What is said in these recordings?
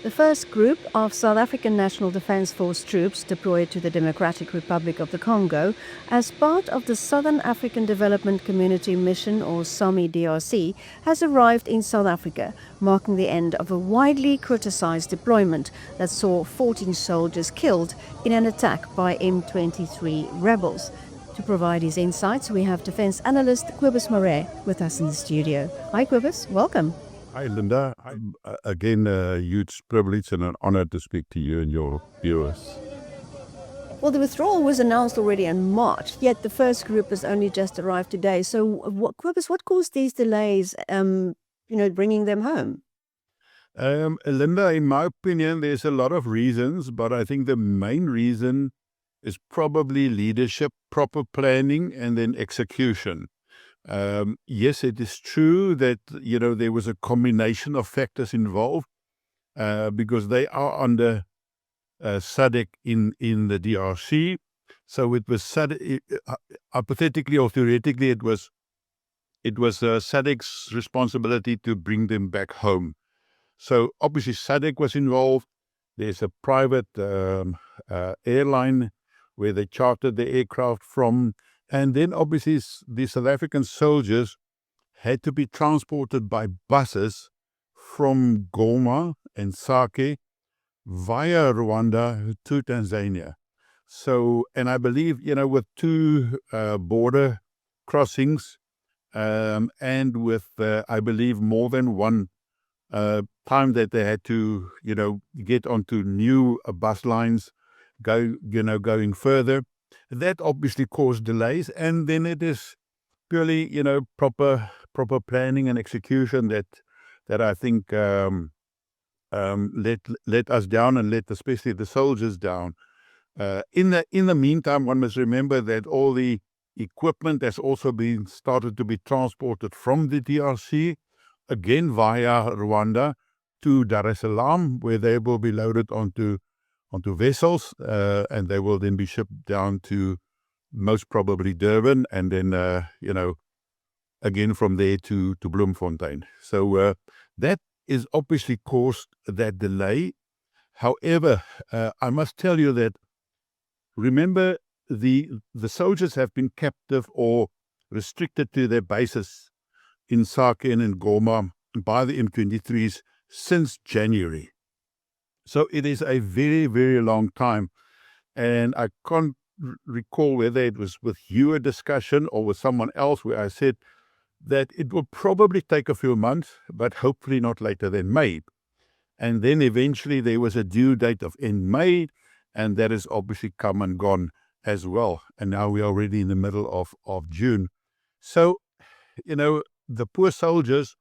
The first group of South African National Defence Force troops deployed to the Democratic Republic of the Congo as part of the Southern African Development Community Mission, or SAMIDRC, has arrived in South Africa, marking the end of a widely criticised deployment that saw 14 soldiers killed in an attack by M23 rebels. To provide his insights, we have defence analyst Kobus Marais with us in the studio. Hi Kobus, welcome. Hi, Linda. Again, a huge privilege and an honor to speak to you and your viewers. Well, the withdrawal was announced already in March, yet the first group has only just arrived today. So, Kobus, what caused these delays, bringing them home? Linda, in my opinion, there's a lot of reasons, but I think the main reason is probably leadership, proper planning, and then execution. Yes, it is true that, there was a combination of factors involved because they are under SADC in the DRC. So it was hypothetically or theoretically, it was SADC's responsibility to bring them back home. So obviously SADC was involved. There's a private airline where they chartered the aircraft from. And then obviously the South African soldiers had to be transported by buses from Goma and Sake via Rwanda to Tanzania. So, and I believe, with two border crossings and with, I believe, more than one time that they had to, get onto new bus lines, going further. That obviously caused delays, and then it is purely, proper planning and execution that I think let us down and let especially the soldiers down. In the meantime, one must remember that all the equipment has also been started to be transported from the DRC, again via Rwanda, to Dar es Salaam, where they will be loaded onto vessels, and they will then be shipped down to most probably Durban, and then, again from there to Bloemfontein. So that is obviously caused that delay. However, I must tell you that, remember, the soldiers have been captive or restricted to their bases in Sake and in Goma by the M23s since January. So it is a very, very long time. And I can't recall whether it was with you a discussion or with someone else where I said that it will probably take a few months, but hopefully not later than May. And then eventually there was a due date of in May, and that has obviously come and gone as well. And now we are already in the middle of June. So, the poor soldiers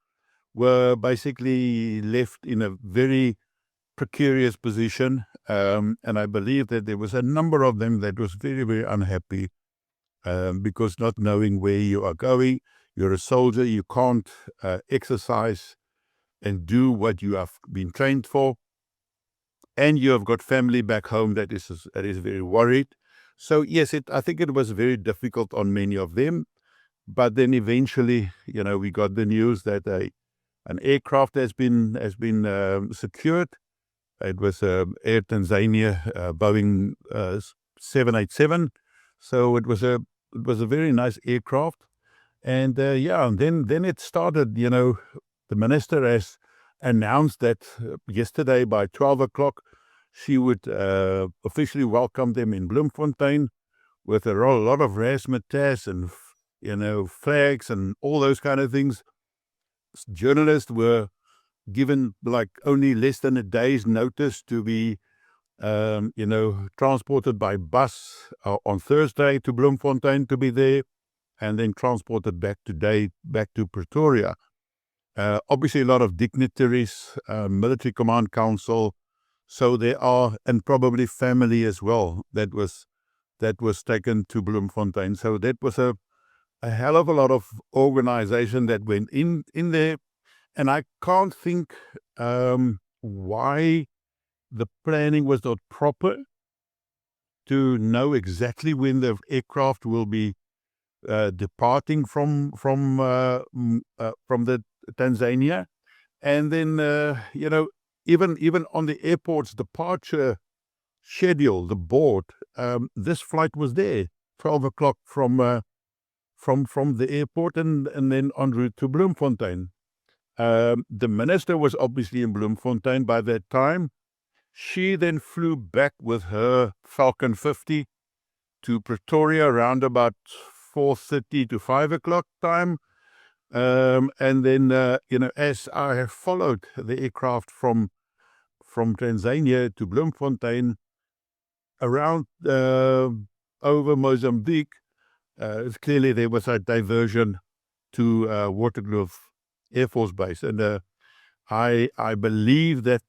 were basically left in a very precarious position, and I believe that there was a number of them that was very, very unhappy because not knowing where you are going, you're a soldier, you can't exercise and do what you have been trained for, and you have got family back home that is very worried. So yes, I think it was very difficult on many of them, but then eventually, we got the news that an aircraft has been secured. It was Air Tanzania Boeing 787, so it was a very nice aircraft, and and then it started. The minister has announced that yesterday by 12 o'clock she would officially welcome them in Bloemfontein with a lot of razzmatazz and flags and all those kind of things. Journalists were given like only less than a day's notice to be, transported by bus on Thursday to Bloemfontein to be there, and then transported back to Pretoria. Obviously, a lot of dignitaries, military command council, so there are, and probably family as well, that was taken to Bloemfontein. So that was a hell of a lot of organization that went in there. And I can't think why the planning was not proper to know exactly when the aircraft will be departing from the Tanzania, and then even on the airport's departure schedule, the board, this flight was there, 12 o'clock from the airport and then en route to Bloemfontein. The minister was obviously in Bloemfontein by that time. She then flew back with her Falcon 50 to Pretoria around about 4:30 to 5 o'clock time. And then, as I have followed the aircraft from Tanzania to Bloemfontein, around over Mozambique, clearly there was a diversion to Waterkloof Air Force Base. And I believe that,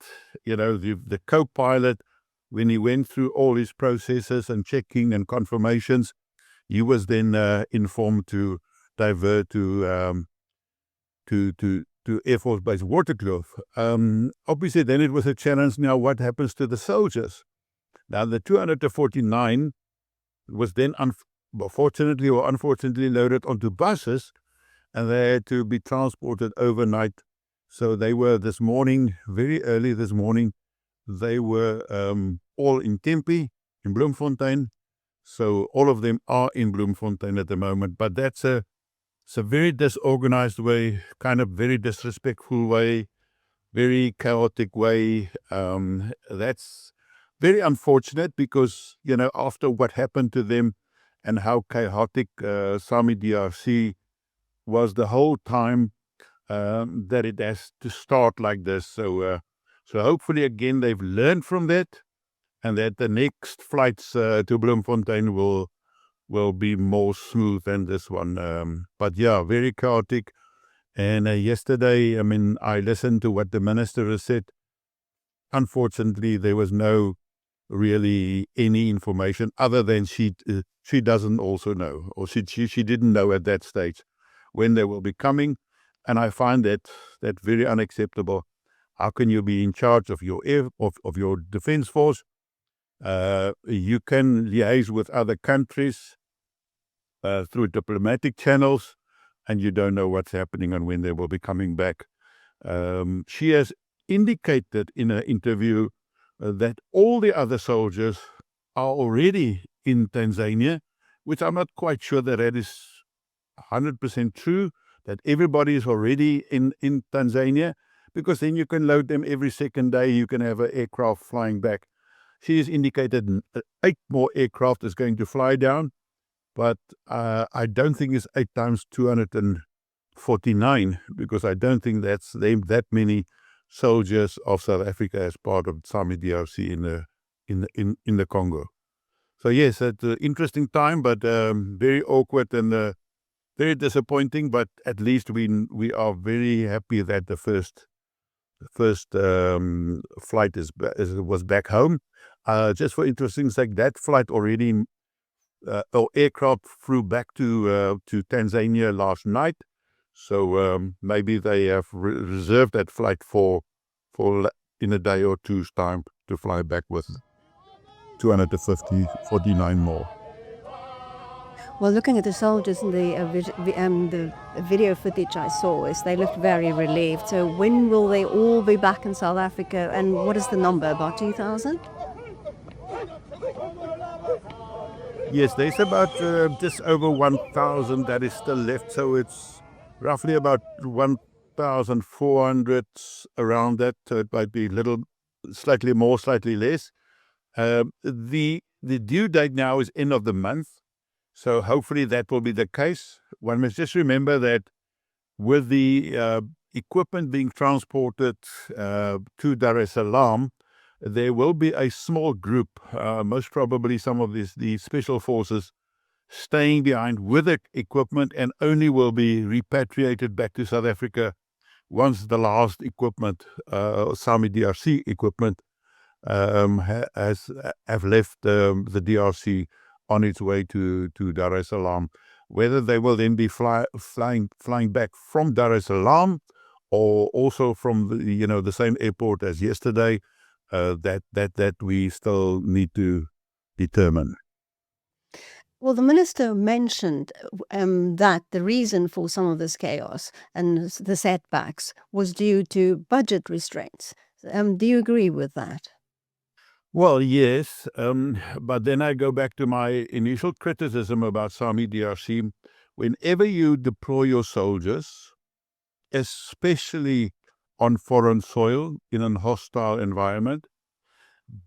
the co-pilot, when he went through all his processes and checking and confirmations, he was then informed to divert to Air Force Base Waterkloof. Obviously, then it was a challenge. Now, what happens to the soldiers? Now, the 249 was then, fortunately or unfortunately, loaded onto buses, and they had to be transported overnight. So they were this morning, very early this morning, they were all in Tempe, in Bloemfontein. So all of them are in Bloemfontein at the moment. But it's a very disorganized way, kind of very disrespectful way, very chaotic way. That's very unfortunate because, after what happened to them and how chaotic SAMIDRC was the whole time, that it has to start like this. So hopefully, again, they've learned from that, and that the next flights to Bloemfontein will be more smooth than this one. But yeah, very chaotic. And yesterday, I listened to what the minister has said. Unfortunately, there was no really any information other than she doesn't also know, or she didn't know at that stage when they will be coming. And I find that very unacceptable. How can you be in charge of your of your defense force? You can liaise with other countries through diplomatic channels, and you don't know what's happening and when they will be coming back. She has indicated in an interview that all the other soldiers are already in Tanzania, which I'm not quite sure that is 100% true, that everybody is already in Tanzania, because then you can load them every second day. You can have an aircraft flying back. She has indicated 8 more aircraft is going to fly down, but I don't think it's 8 times 249, because I don't think that's that many soldiers of South Africa as part of SAMIDRC in the Congo. So yes, it's an interesting time, but very awkward and very disappointing. But at least we are very happy that the first flight was back home. Just for interesting sake, that flight already or aircraft flew back to Tanzania last night. So maybe they have reserved that flight for in a day or two's time to fly back with 49 more. Well, looking at the soldiers in the video footage I saw, they looked very relieved. So when will they all be back in South Africa, and what is the number, about 2,000? Yes, there's about just over 1,000 that is still left, so it's roughly about 1,400 around that. So it might be slightly more, slightly less. The due date now is end of the month, so hopefully that will be the case. One must just remember that with the equipment being transported to Dar es Salaam, there will be a small group, most probably some of these special forces, staying behind with the equipment, and only will be repatriated back to South Africa once the last equipment, SAMIDRC equipment, have left the DRC on its way to Dar es Salaam. Whether they will then be flying back from Dar es Salaam or also from the same airport as yesterday, that we still need to determine. Well, the minister mentioned that the reason for some of this chaos and the setbacks was due to budget restraints. Do you agree with that? Well, yes, but then I go back to my initial criticism about SAMIDRC. Whenever you deploy your soldiers, especially on foreign soil in a hostile environment,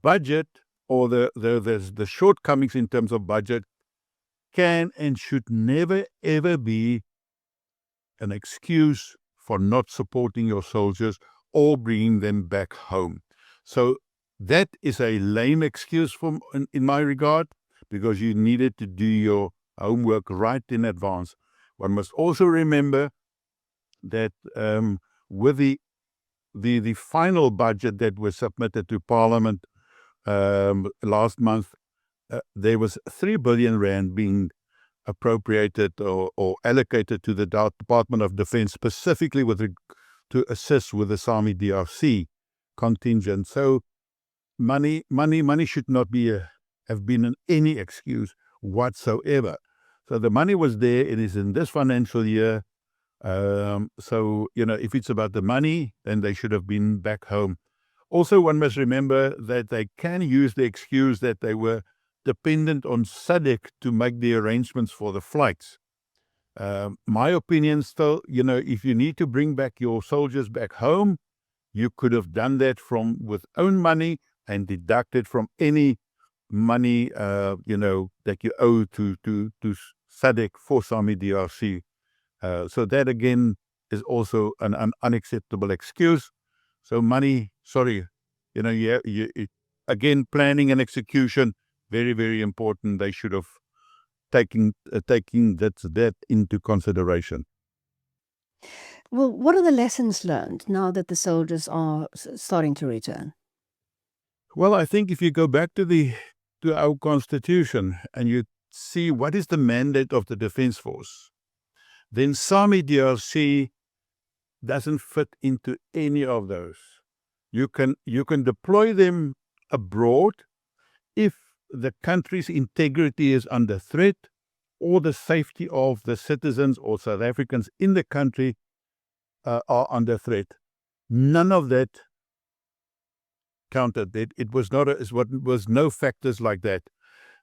budget or the shortcomings in terms of budget can and should never ever be an excuse for not supporting your soldiers or bringing them back home. So that is a lame excuse in my regard, because you needed to do your homework right in advance. One must also remember that with the final budget that was submitted to Parliament last month, there was 3 billion rand being appropriated or allocated to the Department of Defense, specifically to assist with the SAMIDRC contingent. So money should not have been any excuse whatsoever. So the money was there. It is in this financial year. So, if it's about the money, then they should have been back home. Also, one must remember that they can use the excuse that they were dependent on SADC to make the arrangements for the flights. My opinion still, if you need to bring back your soldiers back home, you could have done that with own money and deducted from any money, that you owe to SADC for SAMIDRC. So that again is also an unacceptable excuse. So money, sorry, again, planning and execution, very, very important. They should have taken that into consideration. Well, what are the lessons learned now that the soldiers are starting to return? Well, I think if you go back to our constitution and you see what is the mandate of the Defence Force, then SAMIDRC doesn't fit into any of those. You can deploy them abroad if the country's integrity is under threat or the safety of the citizens or South Africans in the country are under threat. None of that counted. It was no factors like that.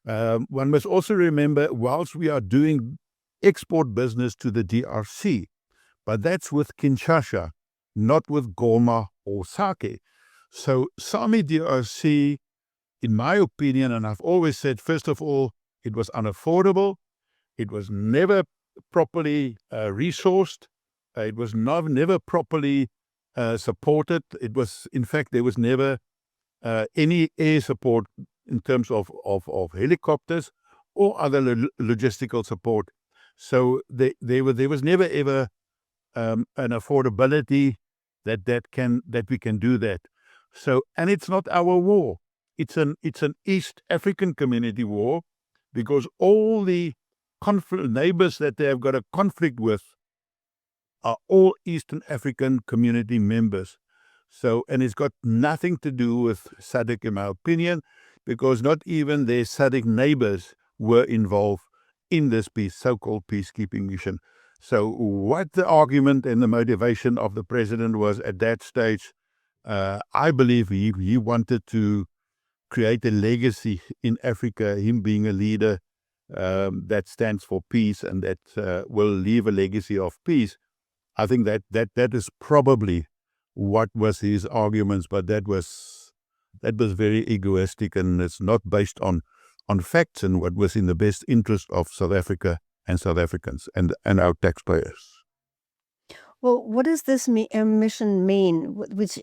One must also remember, whilst we are doing export business to the DRC, but that's with Kinshasa, not with Goma or Sake. So SAMIDRC, in my opinion, and I've always said, first of all, it was unaffordable. It was never properly resourced. It was never properly supported. In fact, there was never any air support in terms of helicopters or other logistical support. So there was never ever an affordability that we can do that. So, and it's not our war. It's an East African community war, because all the neighbors that they have got a conflict with are all Eastern African community members. So, and it's got nothing to do with SADC, in my opinion, because not even their SADC neighbors were involved in this so-called peacekeeping mission. So what the argument and the motivation of the president was at that stage, I believe he wanted to create a legacy in Africa, him being a leader that stands for peace and that will leave a legacy of peace. I think that is probably what was his arguments, but that was very egoistic, and it's not based on facts and what was in the best interest of South Africa and South Africans and our taxpayers. Well, what does this mission mean, which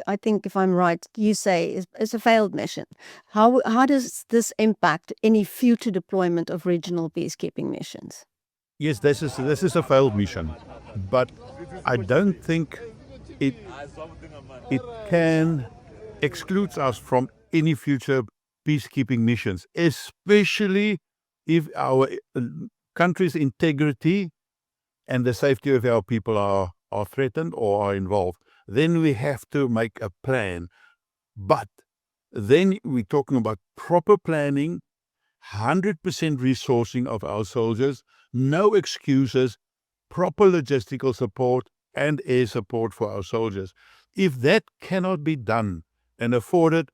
I think, if I'm right, you say is a failed mission? How does this impact any future deployment of regional peacekeeping missions? Yes, this is a failed mission, but I don't think it can exclude us from any future peacekeeping missions, especially if our country's integrity and the safety of our people are threatened or are involved. Then we have to make a plan. But then we're talking about proper planning, 100% resourcing of our soldiers, no excuses, proper logistical support and air support for our soldiers. If that cannot be done and afforded,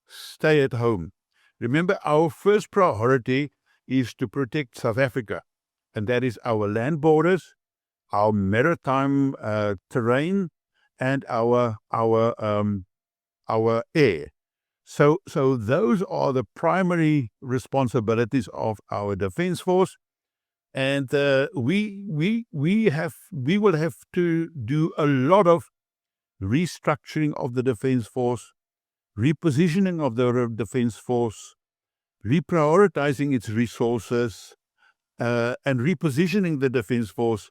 stay at home. Remember, our first priority is to protect South Africa, and that is our land borders, our maritime terrain, and our air. So those are the primary responsibilities of our defense force, and we will have to do a lot of restructuring of the defense force, repositioning of the defense force, reprioritizing its resources, and repositioning the defense force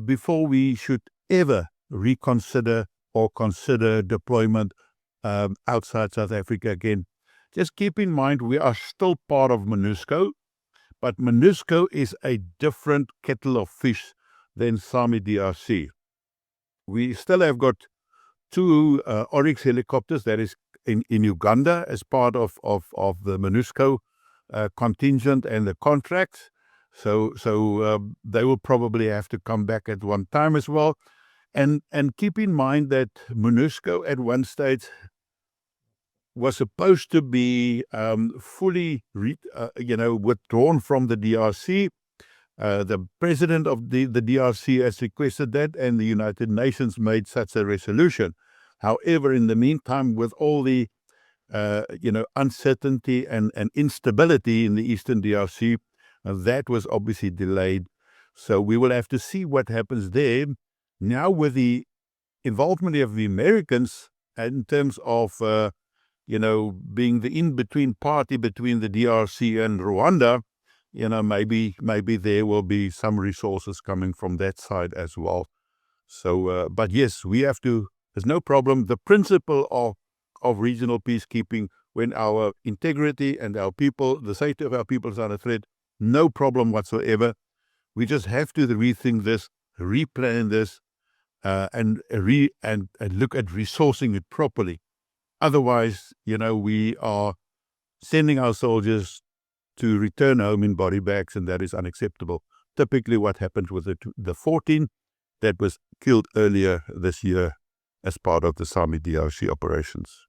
before we should ever reconsider or consider deployment outside South Africa again. Just keep in mind, we are still part of MONUSCO, but MONUSCO is a different kettle of fish than SAMIDRC. We still have got 2 Oryx helicopters that is in Uganda as part of the MONUSCO contingent and the contracts. So they will probably have to come back at one time as well. And keep in mind that MONUSCO at one stage was supposed to be fully withdrawn from the DRC. The president of the DRC has requested that, and the United Nations made such a resolution. However, in the meantime, with all the uncertainty and instability in the Eastern DRC, that was obviously delayed. So we will have to see what happens there. Now, with the involvement of the Americans in terms of being the in-between party between the DRC and Rwanda, maybe there will be some resources coming from that side as well. So, but yes, we have to. There's no problem. The principle of regional peacekeeping, when our integrity and our people, the safety of our people is under threat, no problem whatsoever. We just have to rethink this, replan this, and look at resourcing it properly. Otherwise, we are sending our soldiers to return home in body bags, and that is unacceptable. Typically what happened with the 14 that was killed earlier this year as part of the SAMIDRC operations.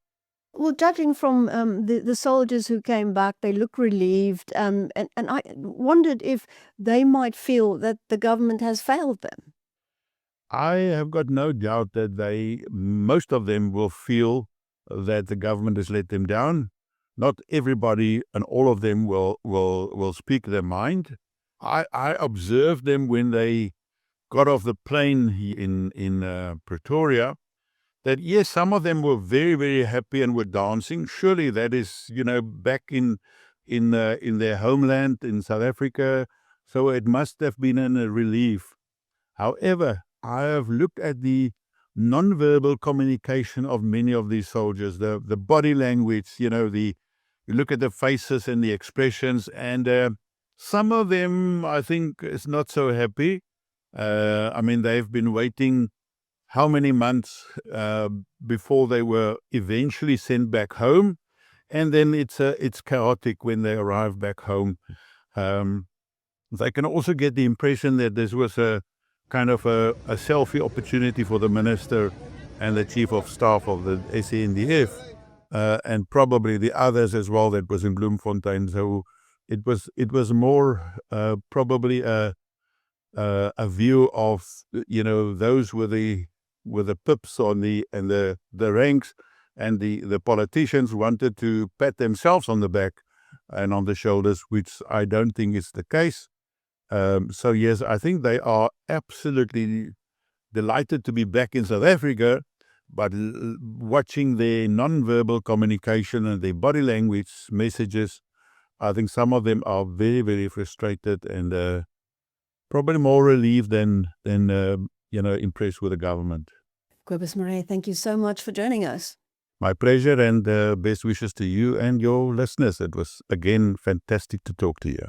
Well, judging from the soldiers who came back, they look relieved, and I wondered if they might feel that the government has failed them. I have got no doubt that most of them will feel that the government has let them down. Not everybody and all of them will speak their mind. I observed them when they got off the plane in Pretoria, that yes, some of them were very, very happy and were dancing. Surely that is, back in their homeland in South Africa. So it must have been a relief. However, I have looked at the non-verbal communication of many of these soldiers, the body language, you look at the faces and the expressions, and some of them, I think, is not so happy. They've been waiting how many months before they were eventually sent back home, and then it's chaotic when they arrive back home. They can also get the impression that this was a kind of a selfie opportunity for the minister and the chief of staff of the SANDF, and probably the others as well that was in Bloemfontein. So it was more probably a view of those with the pips on the ranks, and the politicians wanted to pat themselves on the back and on the shoulders, which I don't think is the case. So yes, I think they are absolutely delighted to be back in South Africa, but watching their non-verbal communication and their body language messages, I think some of them are very, very frustrated and probably more relieved than impressed with the government. Kobus Marais, thank you so much for joining us. My pleasure, and best wishes to you and your listeners. It was, again, fantastic to talk to you.